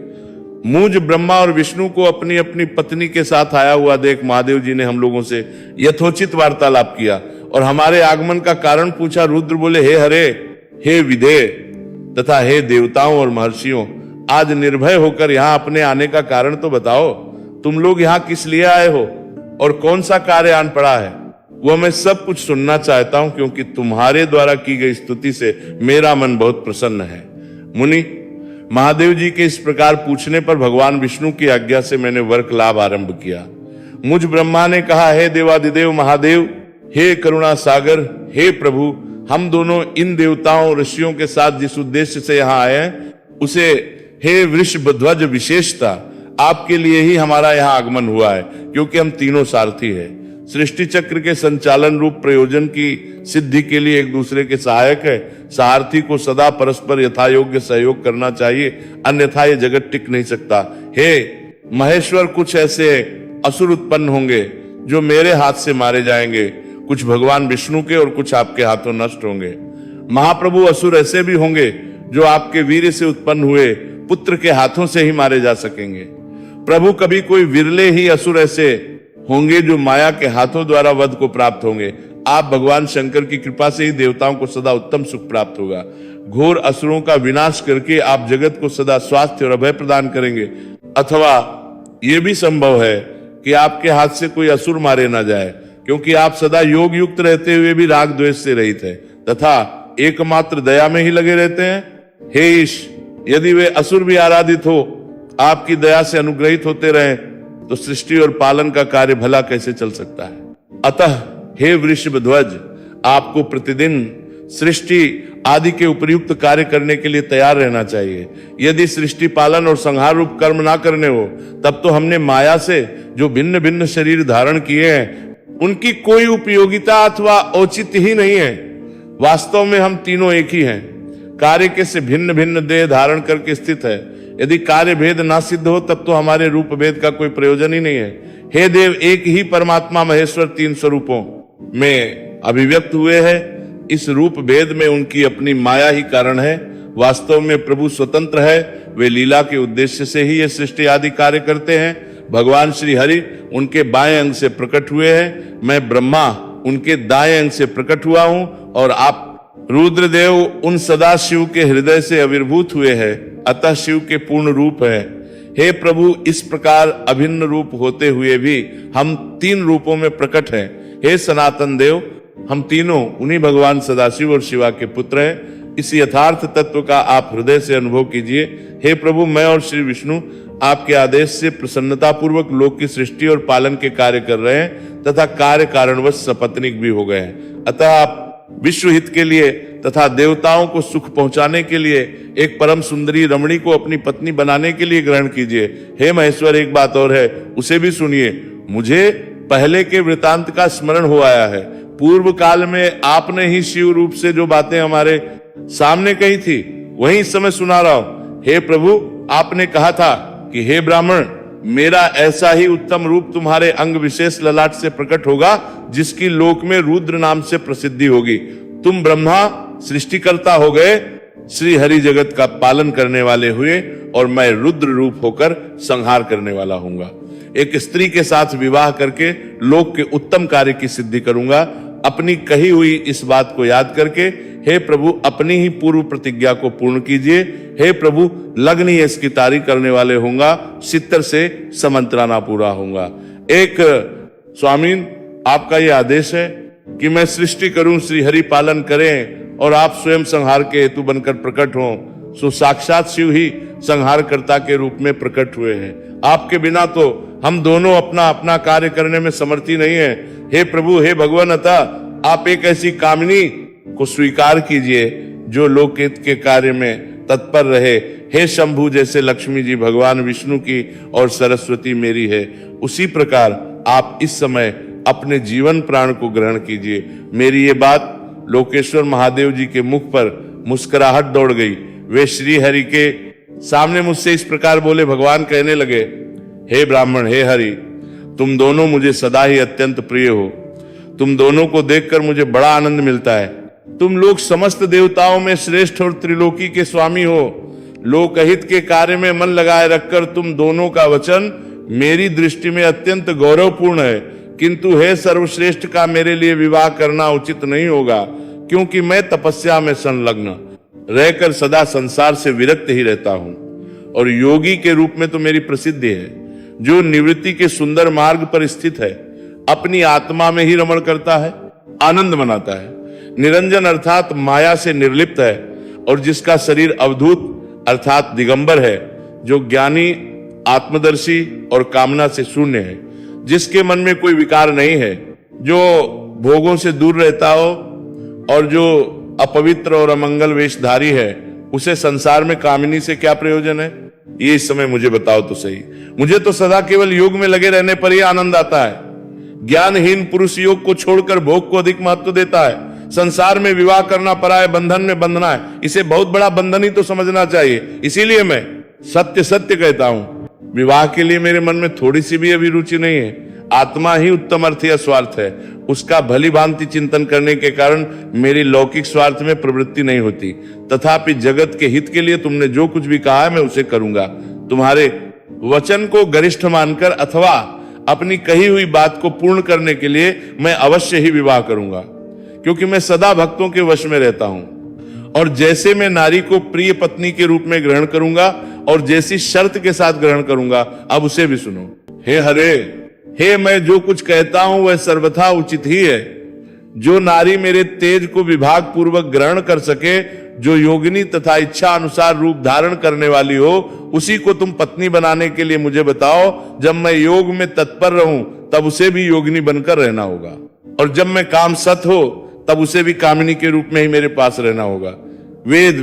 मुझ ब्रह्मा और विष्णु को अपनी अपनी पत्नी के साथ आया हुआ देख महादेव जी ने हम लोगों से यथोचित वार्तालाप किया और हमारे आगमन का कारण पूछा। रुद्र बोले, हे हरे, हे विधेय तथा हे देवताओं और महर्षियों, आज निर्भय होकर यहाँ अपने आने का कारण तो बताओ। तुम लोग यहाँ किस लिए आए हो और कौन सा कार्य आन पड़ा है, वो मैं सब कुछ सुनना चाहता हूं, क्योंकि तुम्हारे द्वारा की गई स्तुति से मेरा मन बहुत प्रसन्न है। मुनि, महादेव जी के इस प्रकार पूछने पर भगवान विष्णु की आज्ञा से मैंने वर्क लाभ आरंभ किया। मुझ ब्रह्मा ने कहा, हे देवादिदेव महादेव, हे करुणा सागर, हे प्रभु, हम दोनों इन देवताओं ऋषियों के साथ जिस उद्देश्य से यहाँ आए हैं उसे हे वृषभध्वज विशेषता आपके लिए ही हमारा यहाँ आगमन हुआ है, क्योंकि हम तीनों सारथी हैं। सृष्टि चक्र के संचालन रूप प्रयोजन की सिद्धि के लिए एक दूसरे के सहायक है। सारथी को सदा परस्पर यथायोग्य सहयोग करना चाहिए, अन्यथा ये जगत टिक नहीं सकता। हे महेश्वर, कुछ ऐसे असुर उत्पन्न होंगे जो मेरे हाथ से मारे जाएंगे, कुछ भगवान विष्णु के और कुछ आपके हाथों नष्ट होंगे। महाप्रभु, असुर ऐसे भी होंगे जो आपके वीर से उत्पन्न हुए पुत्र के हाथों से ही मारे जा सकेंगे। प्रभु, कभी कोई विरले ही असुर ऐसे होंगे जो माया के हाथों द्वारा वध को प्राप्त होंगे। आप भगवान शंकर की कृपा से ही देवताओं को सदा उत्तम सुख प्राप्त होगा। घोर असुरों का विनाश करके आप जगत को सदा स्वास्थ्य और अभय प्रदान करेंगे, अथवा यह भी संभव है कि आपके हाथ से कोई असुर मारे ना जाए, क्योंकि आप सदा योग युक्त रहते हुए भी राग द्वेष से रहित है तथा एकमात्र दया में ही लगे रहते हैं। हे ईश, यदि वे असुर भी आराधित हो, आपकी दया से अनुग्रहित होते रहे, तो सृष्टि और पालन का कार्य भला कैसे चल सकता है। अतः हे वृषभध्वज, आपको प्रतिदिन सृष्टि आदि के उपयुक्त कार्य करने के लिए तैयार रहना चाहिए। यदि सृष्टि पालन और संहार रूप कर्म ना करने हो, तब तो हमने माया से जो भिन्न भिन्न शरीर धारण किए हैं उनकी कोई उपयोगिता अथवा औचित्य ही नहीं है। वास्तव में हम तीनों एक ही हैं, कार्य के से भिन्न भिन्न देह धारण करके स्थित है। यदि कार्य भेद ना सिद्ध हो तब तो हमारे रूप भेद का कोई प्रयोजन ही नहीं है। हे देव, एक ही परमात्मा महेश्वर तीन स्वरूपों में अभिव्यक्त हुए हैं। इस रूप भेद में उनकी अपनी माया ही कारण है। वास्तव में प्रभु स्वतंत्र है, वे लीला के उद्देश्य से ही ये सृष्टि आदि कार्य करते हैं। भगवान श्री हरि उनके बाएं अंग से प्रकट हुए हैं, मैं ब्रह्मा उनके दाएं अंग से प्रकट हुआ हूं, और आप रुद्रदेव उन सदा शिव के हृदय से आविर्भूत हुए हैं, अतः शिव के पूर्ण रूप है। हे प्रभु, इस प्रकार अभिन्न रूप होते हुए भी हम तीन रूपों में प्रकट हैं। हे सनातन देव, हम तीनों उन्हीं भगवान सदाशिव और शिवा के पुत्र हैं। इस यथार्थ तत्व का आप हृदय से अनुभव कीजिए। हे प्रभु, मैं और श्री विष्णु आपके आदेश से प्रसन्नता पूर्वक लोक की सृष्टि और पालन के कार्य कर रहे हैं तथा कार्य कारणवश सपत्नीक भी हो गए हैं। अतः आप विश्व हित के लिए तथा देवताओं को सुख पहुंचाने के लिए एक परम सुंदरी रमणी को अपनी पत्नी बनाने के लिए ग्रहण कीजिए। हे महेश्वर, एक बात और है, उसे भी सुनिए। मुझे पहले के वृतांत का स्मरण हो आया है। पूर्व काल में आपने ही शिव रूप से जो बातें हमारे सामने कही थी वही इस समय सुना रहा हूं। हे प्रभु, आपने कहा था कि हे ब्राह्मण, मेरा ऐसा ही उत्तम रूप तुम्हारे अंग विशेष ललाट से प्रकट होगा जिसकी लोक में रुद्र नाम से प्रसिद्धि होगी। तुम ब्रह्मा सृष्टिकर्ता हो गए, श्री हरि जगत का पालन करने वाले हुए, और मैं रुद्र रूप होकर संहार करने वाला हूंगा। एक स्त्री के साथ विवाह करके लोक के उत्तम कार्य की सिद्धि करूंगा। अपनी कही हुई इस बात को याद करके हे प्रभु, अपनी ही पूर्व प्रतिज्ञा को पूर्ण कीजिए। हे प्रभु, लग्न ही इसकी तारीख करने वाले होऊंगा, सित्तर से समंत्राना पूरा होऊंगा। एक स्वामीन, आपका यह आदेश है कि मैं सृष्टि करूं, श्री हरि पालन करें और आप स्वयं संहार के हेतु बनकर प्रकट हों। सो साक्षात शिव ही संहारकर्ता के रूप में प्रकट हुए हैं। आपके बिना तो हम दोनों अपना अपना कार्य करने में समर्थी नहीं है। हे प्रभु, हे भगवान, अतः आप एक ऐसी कामिनी को स्वीकार कीजिए जो लोकहित के कार्य में तत्पर रहे। हे शंभु, जैसे लक्ष्मी जी भगवान विष्णु की और सरस्वती मेरी है, उसी प्रकार आप इस समय अपने जीवन प्राण को ग्रहण कीजिए। मेरी ये बात लोकेश्वर महादेव जी के मुख पर मुस्कुराहट दौड़ गई। वे श्री हरि के सामने मुझसे इस प्रकार बोले। भगवान कहने लगे, हे ब्राह्मण, हे हरि, तुम दोनों मुझे सदा ही अत्यंत प्रिय हो। तुम दोनों को देखकर मुझे बड़ा आनंद मिलता है। तुम लोग समस्त देवताओं में श्रेष्ठ और त्रिलोकी के स्वामी हो। लोकहित के कार्य में मन लगाए रखकर तुम दोनों का वचन मेरी दृष्टि में अत्यंत गौरवपूर्ण है, किंतु हे सर्वश्रेष्ठ का मेरे लिए विवाह करना उचित नहीं होगा, क्योंकि मैं तपस्या में संलग्न रहकर सदा संसार से विरक्त ही रहता हूं। और योगी के रूप में तो मेरी प्रसिद्धि है, जो निवृत्ति के सुंदर मार्ग पर स्थित है, अपनी आत्मा में ही रमण करता है, आनंद मनाता है, निरंजन अर्थात माया से निर्लिप्त है, और जिसका शरीर अवधूत अर्थात दिगंबर है, जो ज्ञानी, आत्मदर्शी और कामना से शून्य है, जिसके मन में कोई विकार नहीं है, जो भोगों से दूर रहता हो और जो अपवित्र और अमंगल वेशधारी है, उसे संसार में कामिनी से क्या प्रयोजन है? ये इस समय मुझे बताओ तो सही। मुझे तो सदा केवल योग में लगे रहने पर ही आनंद आता है। ज्ञानहीन पुरुष योग को छोड़कर भोग को अधिक महत्व देता है। संसार में विवाह करना पराये बंधन में बंधना है, इसे बहुत बड़ा बंधन ही तो समझना चाहिए। इसीलिए मैं सत्य सत्य कहता हूं, विवाह के लिए मेरे मन में थोड़ी सी भी अभी रुचि नहीं है। आत्मा ही उत्तम अर्थ या स्वार्थ है, उसका भली भांति चिंतन करने के कारण मेरी लौकिक स्वार्थ में प्रवृत्ति नहीं होती। तथापि जगत के हित के लिए तुमने जो कुछ भी कहा है मैं उसे करूंगा। तुम्हारे वचन को गरिष्ठ मानकर अथवा अपनी कही हुई बात को पूर्ण करने के लिए मैं अवश्य ही विवाह करूंगा, क्योंकि मैं सदा भक्तों के वश में रहता हूं। और जैसे मैं नारी को प्रिय पत्नी के रूप में ग्रहण करूंगा और जैसी शर्त के साथ ग्रहण करूंगा, अब उसे भी सुनो। हे हरे, हे मैं जो कुछ कहता हूं वह सर्वथा उचित ही है। जो नारी मेरे तेज को विभाग पूर्वक ग्रहण कर सके, जो योगिनी तथा इच्छा अनुसार रूप धारण करने वाली हो, उसी को तुम पत्नी बनाने के लिए मुझे बताओ। जब मैं योग में तत्पर रहूं तब उसे भी योगिनी बनकर रहना होगा, और जब मैं काम सत हो तब उसे भी कामिनी के रूप में ही मेरे पास रहना होगा। वेद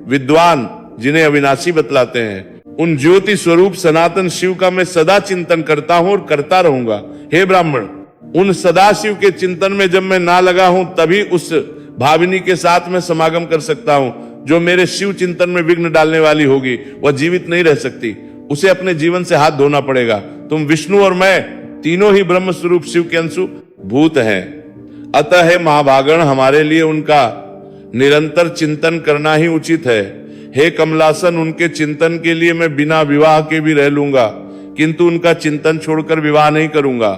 विद्वान जिन्हें अविनाशी बतलाते हैं, उन ज्योति स्वरूप सनातन शिव का मैं सदा चिंतन करता हूं और करता रहूंगा। हे ब्राह्मण, उन सदाशिव के चिंतन में जब मैं ना लगा हूं तभी उस भाविनी के साथ मैं समागम कर सकता हूं। जो मेरे शिव चिंतन में विघ्न डालने वाली होगी वह जीवित नहीं रह सकती, उसे अपने जीवन से हाथ धोना पड़ेगा। तुम विष्णु और मैं तीनों ही ब्रह्म स्वरूप शिव के अंशु भूत हैं। अतः है महाभागण, हमारे लिए उनका निरंतर चिंतन करना ही उचित है। हे कमलासन, उनके चिंतन के लिए मैं बिना विवाह के भी रह लूंगा, किंतु उनका चिंतन छोड़कर विवाह नहीं करूंगा।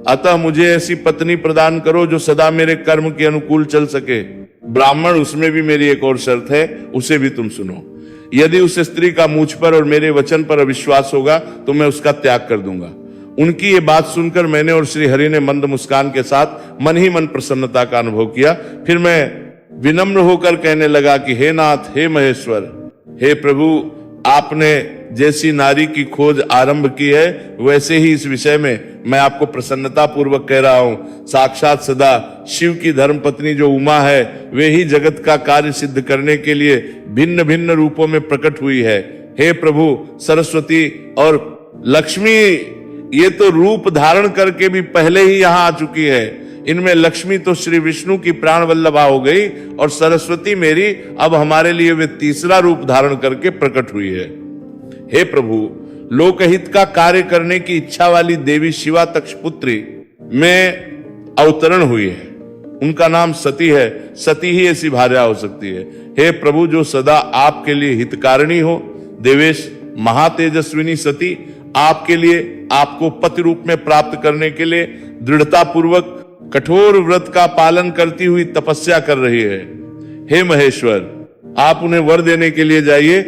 अतः मुझे ऐसी पत्नी प्रदान करो जो सदा मेरे कर्म के अनुकूल चल सके। ब्राह्मण, उसमें भी मेरी एक और शर्त है, उसे भी तुम सुनो। यदि उस स्त्री का मुझ पर और मेरे वचन पर अविश्वास होगा तो मैं उसका त्याग कर दूंगा। उनकी ये बात सुनकर मैंने और श्री हरि ने मंद मुस्कान के साथ मन ही मन प्रसन्नता का अनुभव किया। फिर मैं विनम्र होकर कहने लगा कि हे नाथ, हे महेश्वर, हे प्रभु, आपने जैसी नारी की खोज आरंभ की है, वैसे ही इस विषय में मैं आपको प्रसन्नता पूर्वक कह रहा हूं। साक्षात सदा शिव की धर्म पत्नी जो उमा है, वे ही जगत का कार्य सिद्ध करने के लिए भिन्न भिन्न रूपों में प्रकट हुई है। हे प्रभु, सरस्वती और लक्ष्मी ये तो रूप धारण करके भी पहले ही यहां आ चुकी है। इनमें लक्ष्मी तो श्री विष्णु की प्राण वल्लभा हो गई, और सरस्वती मेरी अब हमारे लिए वे तीसरा रूप धारण करके प्रकट हुई है। हे प्रभु, लोकहित का कार्य करने की इच्छा वाली देवी शिवा तक्षपुत्री में अवतरण हुई है। उनका नाम सती है। सती ही ऐसी भार्या हो सकती है। हे प्रभु, जो सदा आपके लिए हितकारिणी हो, देवेश महातेजस्विनी सती आपके लिए, आपको पति रूप में प्राप्त करने के लिए दृढ़ता पूर्वक कठोर व्रत का पालन करती हुई तपस्या कर रही है। हे महेश्वर, आप उन्हें वर देने के लिए जाइए,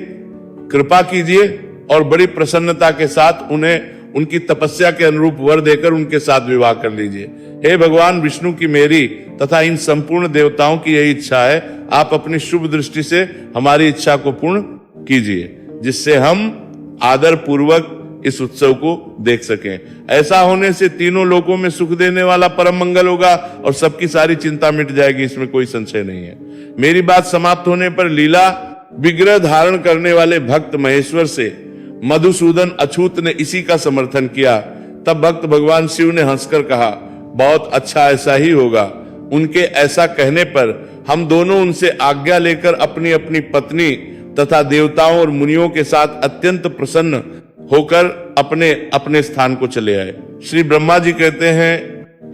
कृपा कीजिए और बड़ी प्रसन्नता के साथ उन्हें उनकी तपस्या के अनुरूप वर देकर उनके साथ विवाह कर लीजिए। हे भगवान विष्णु की मेरी तथा इन संपूर्ण देवताओं की यही इच्छा है, आप अपनी शुभ दृष्टि से हमारी इच्छा को पूर्ण कीजिए, जिससे हम आदर पूर्वक इस उत्सव को देख सकें। ऐसा होने से तीनों लोकों में सुख देने वाला परम मंगल होगा और सबकी सारी चिंता मिट जाएगी, इसमें कोई संशय नहीं है। मेरी बात समाप्त होने पर लीला विग्रह धारण करने वाले भक्त महेश्वर से मधुसूदन अछूत ने इसी का समर्थन किया। तब भक्त भगवान शिव ने हंसकर कहा, बहुत अच्छा, ऐसा ही होगा। उनके ऐसा कहने पर हम दोनों उनसे आज्ञा लेकर अपनी अपनी पत्नी तथा देवताओं और मुनियों के साथ अत्यंत प्रसन्न होकर अपने अपने स्थान को चले आए। श्री ब्रह्मा जी कहते हैं,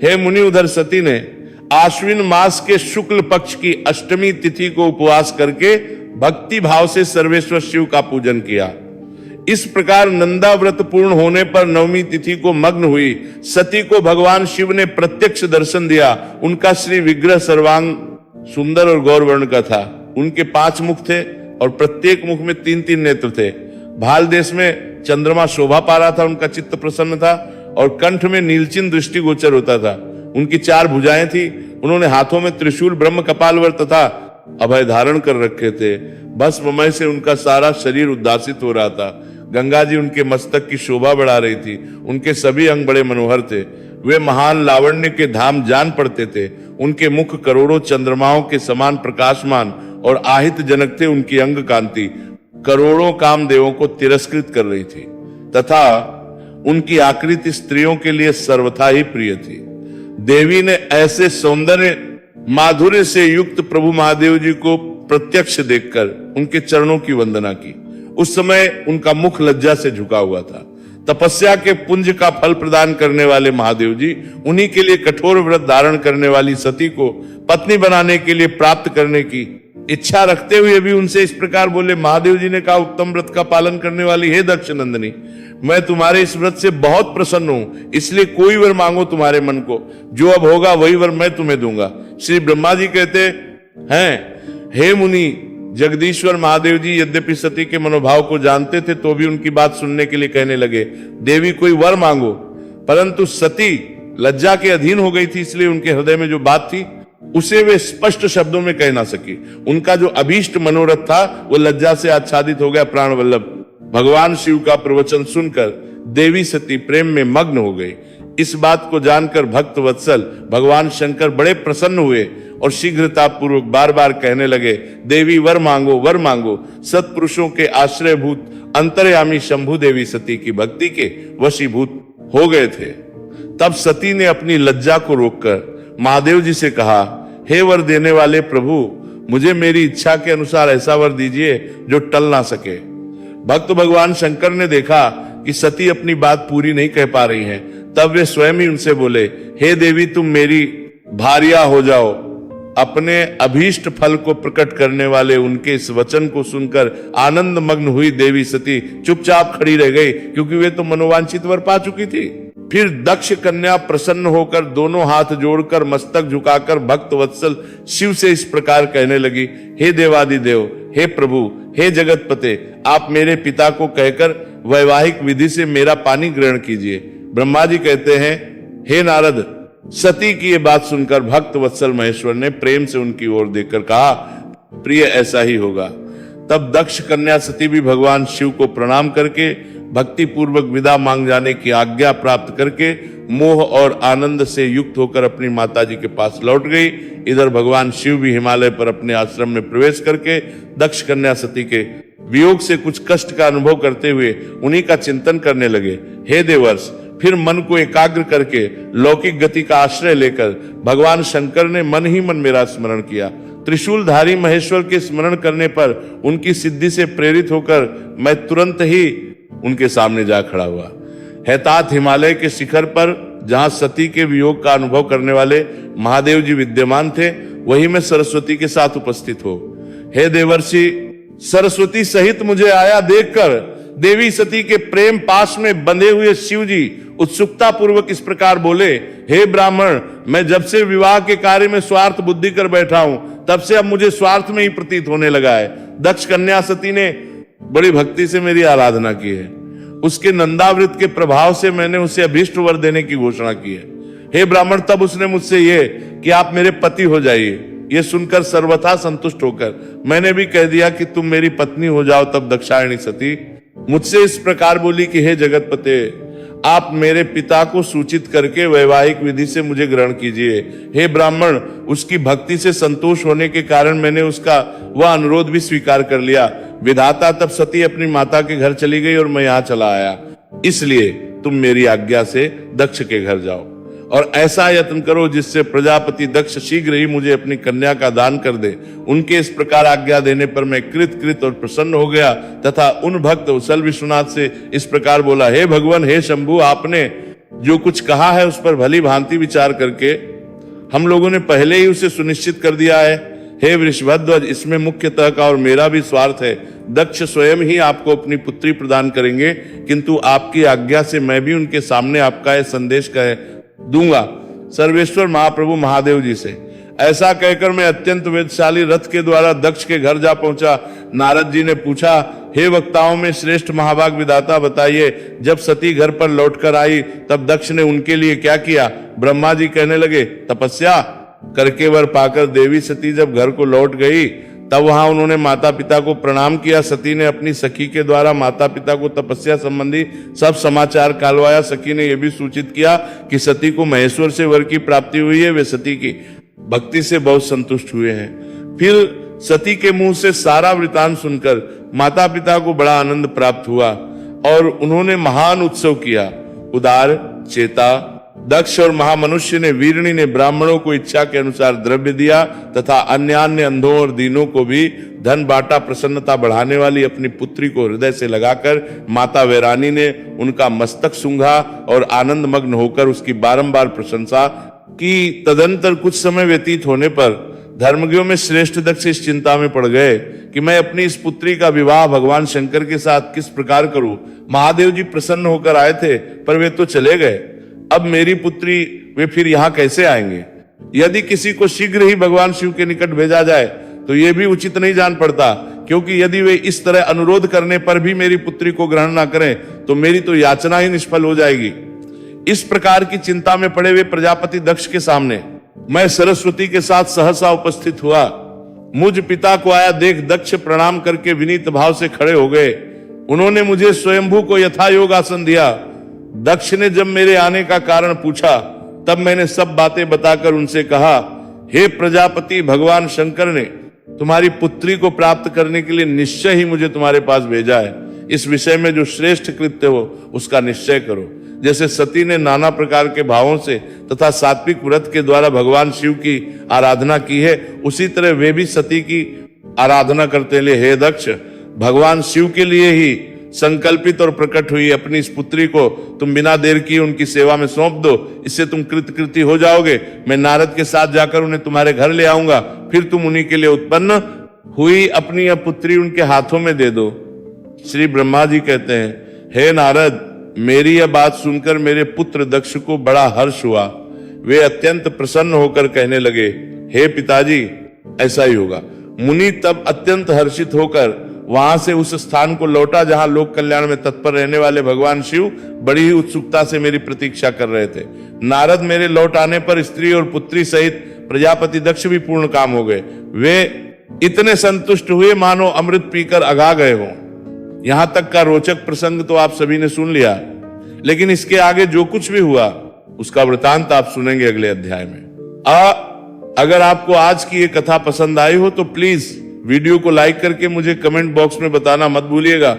हे मुनि, उधर सती ने आश्विन मास के शुक्ल पक्ष की अष्टमी तिथि को उपवास करके भक्ति भाव से सर्वेश्वर शिव का पूजन किया। इस प्रकार नंदा व्रत पूर्ण होने पर नवमी तिथि को मग्न हुई सती को भगवान शिव ने प्रत्यक्ष दर्शन दिया। उनका श्री विग्रह सर्वांग सुंदर और गौरवर्ण का था। उनके 5 मुख थे और प्रत्येक मुख में 3-3 नेत्र थे। भाल देश में चंद्रमा शोभा पा रहा था, उनका चित्त प्रसन्न था और कंठ में नीलचिन दृष्टि गोचर होता था। उनकी 4 भुजाएं थी। उन्होंने हाथों में त्रिशूल, ब्रह्म कपालवर तथा अभय धारण कर रखे थे। भस्ममय से उनका सारा शरीर उद्दासित हो रहा था। गंगा जी उनके मस्तक की शोभा बढ़ा रही थी। उनके सभी अंग बड़े मनोहर थे। वे महान लावण्य के धाम जान पड़ते थे। उनके मुख करोड़ों चंद्रमाओं के समान प्रकाशमान और आहित जनक थे। उनकी अंग कांति करोड़ों कामदेवों को तिरस्कृत कर रही थी तथा उनकी आकृति स्त्रियों के लिए सर्वथा ही प्रिय थी। देवी ने ऐसे सौंदर्य माधुर्य से युक्त प्रभु महादेव जी को प्रत्यक्ष देखकर उनके चरणों की वंदना की। उस समय उनका मुख लज्जा से झुका हुआ था। तपस्या के पुंज का फल प्रदान करने वाले महादेव जी उन्हीं के लिए कठोर व्रत धारण करने वाली सती को पत्नी बनाने के लिए प्राप्त करने की इच्छा रखते हुए भी उनसे इस प्रकार बोले। महादेव जी ने कहा, उत्तम व्रत का पालन करने वाली हे दक्ष नंदिनी, मैं तुम्हारे इस व्रत से बहुत प्रसन्न हूं, इसलिए कोई वर मांगो तुम्हारे मन को, जो अब होगा वही वर मैं तुम्हें दूंगा। श्री ब्रह्मा जी कहते हैं, हे मुनि, जगदीश्वर महादेव जी यद्यपि सती के मनोभाव को जानते थे तो भी उनकी बात सुनने के लिए कहने लगे, देवी कोई वर मांगो। परंतु सती लज्जा के अधीन हो गई थी, इसलिए उनके हृदय में जो बात थी उसे वे स्पष्ट शब्दों में कह ना सकी। उनका जो अभीष्ट मनोरथ था वो लज्जा से आच्छादित हो गया। प्राण वल्लभ भगवान शिव का प्रवचन सुनकर देवी सती प्रेम में मग्न हो गई। इस बात को जानकर भक्त वत्सल भगवान शंकर बड़े प्रसन्न हुए और शीघ्रता पूर्वक बार बार कहने लगे, देवी वर मांगो, वर मांगो। सत्पुरुषों के आश्रयभूत अंतर्यामी शंभु देवी सती की भक्ति के वशीभूत हो गए थे। तब सती ने अपनी लज्जा को रोककर महादेव जी से कहा, हे वर देने वाले प्रभु, मुझे मेरी इच्छा के अनुसार ऐसा वर दीजिए जो टल ना सके। भक्त भगवान शंकर ने देखा कि सती अपनी बात पूरी नहीं कह पा रही हैं। तब वे स्वयं ही उनसे बोले, हे देवी, तुम मेरी भार्या हो जाओ। अपने अभीष्ट फल को प्रकट करने वाले उनके इस वचन को सुनकर आनंद मग्न हुई देवी सती चुपचाप खड़ी रह गई, क्योंकि वे तो मनोवांछित वर पा चुकी थी। फिर दक्ष कन्या प्रसन्न होकर दोनों हाथ जोड़कर मस्तक झुकाकर भक्त वत्सल शिव से इस प्रकार कहने लगी, हे देवादिदेव, हे प्रभु, हे जगतपते, आप मेरे पिता को कहकर वैवाहिक विधि से मेरा पानी ग्रहण कीजिए। ब्रह्मा जी कहते हैं, हे नारद, सती की ये बात सुनकर भक्त वत्सल महेश्वर ने प्रेम से उनकी ओर देखकर कहा, प्रिय ऐसा ही होगा। तब दक्ष कन्या सती भी भगवान शिव को प्रणाम करके भक्ति पूर्वक विदा मांग जाने की आज्ञा प्राप्त करके मोह और आनंद से युक्त होकर अपनी माता जी के पास लौट गई। इधर भगवान शिव भी हिमालय पर अपने आश्रम में प्रवेश करके दक्ष कन्या सती के वियोग से कुछ कष्ट का अनुभव करते हुए उन्हीं का चिंतन करने लगे। हे देवर्ष, फिर मन को एकाग्र करके लौकिक गति का आश्रय लेकर भगवान शंकर ने मन ही मन मेरा स्मरण किया। त्रिशूलधारी महेश्वर के स्मरण करने पर उनकी सिद्धि से प्रेरित होकर मैं तुरंत ही उनके सामने जा खड़ा हुआ। हैतात हिमालय के शिखर पर जहां सती के वियोग का अनुभव करने वाले महादेव जी विद्यमान थे, वहीं मैं सरस्वती के साथ उपस्थित हो। हे देवर्षि, सरस्वती सहित मुझे आया देखकर देवी सती के प्रेम पाश में बंधे हुए शिव जी उत्सुकता पूर्वक इस प्रकार बोले, हे ब्राह्मण, मैं जब से विवाह के कार्य में स्वार्थ बुद्धि कर बैठा हूं, तब से अब मुझे स्वार्थ में ही प्रतीत होने लगा है। दक्ष कन्या सती ने बड़ी भक्ति से मेरी आराधना की है। उसके नंदावृत के प्रभाव से मैंने उसे अभीष्ट वर देने की घोषणा की है। हे ब्राह्मण, तब उसने मुझसे ये कि आप मेरे पति हो जाइए। ये सुनकर सर्वथा संतुष्ट होकर मैंने भी कह दिया कि तुम मेरी पत्नी हो जाओ। तब दक्षायणी सती मुझसे इस प्रकार बोली कि हे जगतपते, आप मेरे पिता को सूचित करके वैवाहिक विधि से मुझे ग्रहण कीजिए। हे ब्राह्मण, उसकी भक्ति से संतोष होने के कारण मैंने उसका वह अनुरोध भी स्वीकार कर लिया। विधाता तब सती अपनी माता के घर चली गई और मैं यहाँ चला आया। इसलिए तुम मेरी आज्ञा से दक्ष के घर जाओ और ऐसा यत्न करो जिससे प्रजापति दक्ष शीघ्र ही मुझे अपनी कन्या का दान कर दे। उनके इस प्रकार आज्ञा देने पर मैं कृत और प्रसन्न हो गया तथा उन भक्त उसल विश्वनाथ से इस प्रकार बोला, हे भगवान, हे शंभु, आपने जो कुछ कहा है उस पर भली भांति विचार करके हम लोगों ने पहले ही उसे सुनिश्चित कर दिया है। हे वृषभध्वज, इसमें मुख्यतः का और मेरा भी स्वार्थ है। दक्ष स्वयं ही आपको अपनी पुत्री प्रदान करेंगे, किंतु आपकी आज्ञा से मैं भी उनके सामने आपका यह संदेश कह दूंगा सर्वेश्वर महाप्रभु महादेव जी से। ऐसा कहकर मैं अत्यंत वेदशाली रथ के द्वारा दक्ष के घर जा पहुंचा। नारद जी ने पूछा, हे वक्ताओं में श्रेष्ठ महाभाग विधाता, बताइए, जब सती घर पर लौटकर आई तब दक्ष ने उनके लिए क्या किया? ब्रह्मा जी कहने लगे, तपस्या करके वर पाकर देवी सती जब घर को लौट गई तब वहां उन्होंने माता पिता को प्रणाम किया। सती ने अपनी सखी के द्वारा माता पिता को तपस्या संबंधी सब समाचार कहलवाया। सखी ने यह भी सूचित किया कि सती को महेश्वर से वर की प्राप्ति हुई है, वे सती की भक्ति से बहुत संतुष्ट हुए हैं। फिर सती के मुंह से सारा वृतांत सुनकर माता पिता को बड़ा आनंद प्राप्त हुआ और उन्होंने महान उत्सव किया। उदार चेता दक्ष और महामनुष्य ने वीरणी ने ब्राह्मणों को इच्छा के अनुसार द्रव्य दिया तथा अन्य अंधों और दीनों को भी धन बांटा। प्रसन्नता बढ़ाने वाली अपनी पुत्री को हृदय से लगाकर माता वैरानी ने उनका मस्तक सूंघा और आनंद मग्न होकर उसकी बारंबार प्रशंसा की। तदंतर कुछ समय व्यतीत होने पर धर्मज्ञों में श्रेष्ठ दक्ष इस चिंता में पड़ गए कि मैं अपनी इस पुत्री का विवाह भगवान शंकर के साथ किस प्रकार करूं। महादेव जी प्रसन्न होकर आए थे पर वे तो चले गए, अब मेरी पुत्री वे फिर यहाँ कैसे आएंगे? यदि किसी को शीघ्र ही भगवान शिव के निकट भेजा जाए तो यह भी उचित नहीं जान पड़ता, क्योंकि यदि वे इस तरह अनुरोध करने पर भी मेरी पुत्री को ग्रहण ना करें तो मेरी तो याचना ही निष्फल हो जाएगी। इस प्रकार की चिंता में पड़े वे प्रजापति दक्ष के सामने मैं सरस्वती के साथ सहसा उपस्थित हुआ। मुझ पिता को आया देख दक्ष प्रणाम करके विनीत भाव से खड़े हो गए। उन्होंने मुझे स्वयंभू को यथा योग आसन दिया। दक्ष ने जब मेरे आने का कारण पूछा तब मैंने सब बातें बताकर उनसे कहा, हे प्रजापति, भगवान शंकर ने तुम्हारी पुत्री को प्राप्त करने के लिए निश्चय ही मुझे तुम्हारे पास भेजा है। इस विषय में जो श्रेष्ठ कृत्य हो उसका निश्चय करो। जैसे सती ने नाना प्रकार के भावों से तथा सात्विक व्रत के द्वारा भगवान शिव की आराधना की है, उसी तरह वे भी सती की आराधना करते लिए हे दक्ष, भगवान शिव के लिए ही संकल्पित और प्रकट हुई अपनी इस पुत्री को तुम बिना देर किए उनकी सेवा में सौंप दो, इससे तुम कृतकृति हो जाओगे। मैं नारद के साथ जाकर उन्हें तुम्हारे घर ले आऊंगा, फिर तुम उन्हीं के लिए उत्पन्न हुई अपनी यह पुत्री उनके हाथों में दे दो। श्री ब्रह्मा जी कहते हैं, हे नारद, मेरी यह बात सुनकर मेरे पुत्र दक्ष को बड़ा हर्ष हुआ। वे अत्यंत प्रसन्न होकर कहने लगे, हे पिताजी, ऐसा ही होगा। मुनि तब अत्यंत हर्षित होकर वहां से उस स्थान को लौटा जहां लोक कल्याण में तत्पर रहने वाले भगवान शिव बड़ी ही उत्सुकता से मेरी प्रतीक्षा कर रहे थे। नारद मेरे लौट आने पर स्त्री और पुत्री सहित प्रजापति दक्ष भी पूर्ण काम हो गए। वे इतने संतुष्ट हुए मानो अमृत पीकर अघा गए हों। यहां तक का रोचक प्रसंग तो आप सभी ने सुन लिया, लेकिन इसके आगे जो कुछ भी हुआ उसका वृतांत आप सुनेंगे अगले अध्याय में। अगर आपको आज की ये कथा पसंद आई हो तो प्लीज वीडियो को लाइक करके मुझे कमेंट बॉक्स में बताना मत भूलिएगा।